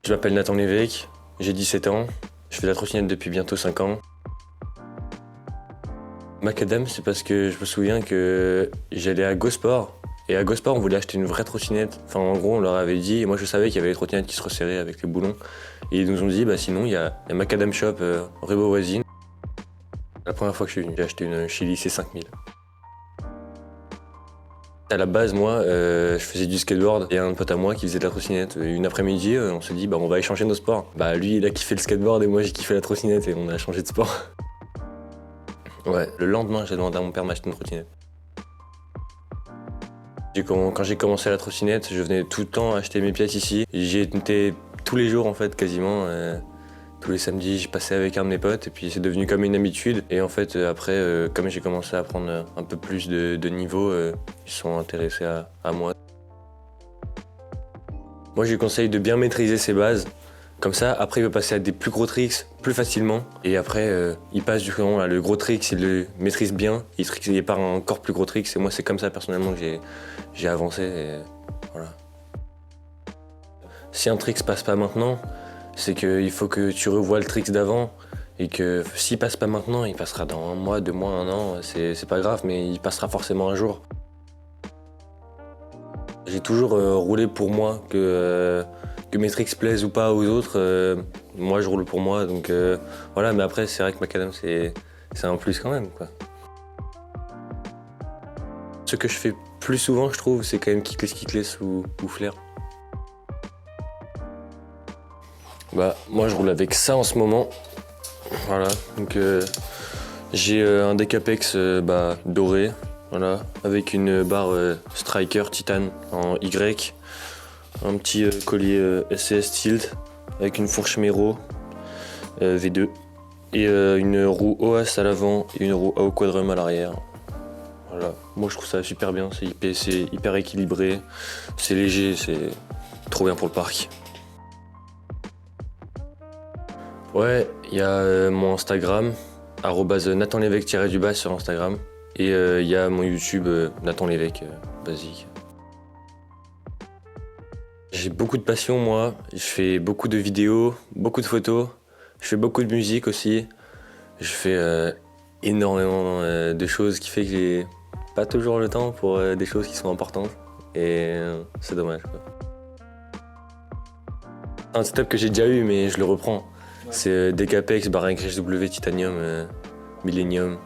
Je m'appelle Nathan Lévesque, j'ai 17 ans, je fais de la trottinette depuis bientôt 5 ans. Macadam, c'est parce que je me souviens que j'allais à Gosport, et à Gosport on voulait acheter une vraie trottinette. Enfin en gros on leur avait dit, et moi je savais qu'il y avait les trottinettes qui se resserraient avec les boulons. Et ils nous ont dit, bah sinon il y a Macadam Shop rue Beauvoisine. La première fois que je suis venu, j'ai acheté une Chili C5000. À la base, moi, je faisais du skateboard et un pote à moi qui faisait de la trottinette. Et une après-midi, on s'est dit, bah, on va échanger nos sports. Bah, lui, il a kiffé le skateboard et moi, j'ai kiffé la trottinette et on a changé de sport. Ouais, le lendemain, j'ai demandé à mon père de m'acheter une trottinette. Quand j'ai commencé la trottinette, je venais tout le temps acheter mes pièces ici. J'y étais tous les jours, en fait, quasiment. Tous les samedis, je passais avec un de mes potes et puis c'est devenu comme une habitude. Et en fait, après, comme j'ai commencé à prendre un peu plus de niveau, ils sont intéressés à moi. Moi, je lui conseille de bien maîtriser ses bases. Comme ça, après, il peut passer à des plus gros tricks plus facilement. Et après, il passe du coup à le gros trick, il le maîtrise bien. Il part un encore plus gros trick. Et moi, c'est comme ça, personnellement, que j'ai avancé. Et voilà. Si un trick se passe pas maintenant, c'est qu'il faut que tu revoies le trick d'avant et que s'il passe pas maintenant, il passera dans 1 mois, 2 mois, 1 an, c'est pas grave, mais il passera forcément un jour. J'ai toujours roulé pour moi, que mes tricks plaisent ou pas aux autres, moi je roule pour moi, donc voilà, mais après c'est vrai que Macadam c'est un plus quand même, quoi. Ce que je fais plus souvent, je trouve, c'est quand même kickless ou flair. Bah, moi je roule avec ça en ce moment. Voilà, donc j'ai un deck Apex doré, voilà, avec une barre Striker Titan en Y, un petit collier SCS Tilt avec une fourche Mero V2 et une roue OAS à l'avant et une roue AO Quadrum à l'arrière. Voilà, moi je trouve ça super bien, c'est hyper équilibré, c'est léger, c'est trop bien pour le parc. Ouais, il y a mon Instagram, Nathan Lévesque sur Instagram. Et il y a mon YouTube, Nathan Lévesque, basique. J'ai beaucoup de passion, moi. Je fais beaucoup de vidéos, beaucoup de photos. Je fais beaucoup de musique aussi. Je fais énormément de choses qui fait que j'ai pas toujours le temps pour des choses qui sont importantes. Et c'est dommage, quoi. Un setup que j'ai déjà eu, mais je le reprends. Ouais. C'est deck Apex, barre YW Titanium Millennium.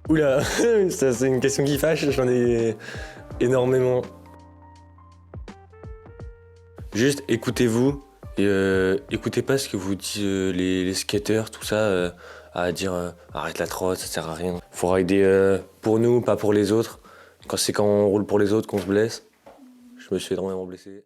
Oula, ça c'est une question qui fâche, j'en ai énormément. Juste écoutez-vous et écoutez pas ce que vous disent les skateurs, tout ça, à dire arrête la trotte, ça sert à rien. Faut rider pour nous, pas pour les autres. C'est quand on roule pour les autres qu'on se blesse. Je me suis énormément blessé.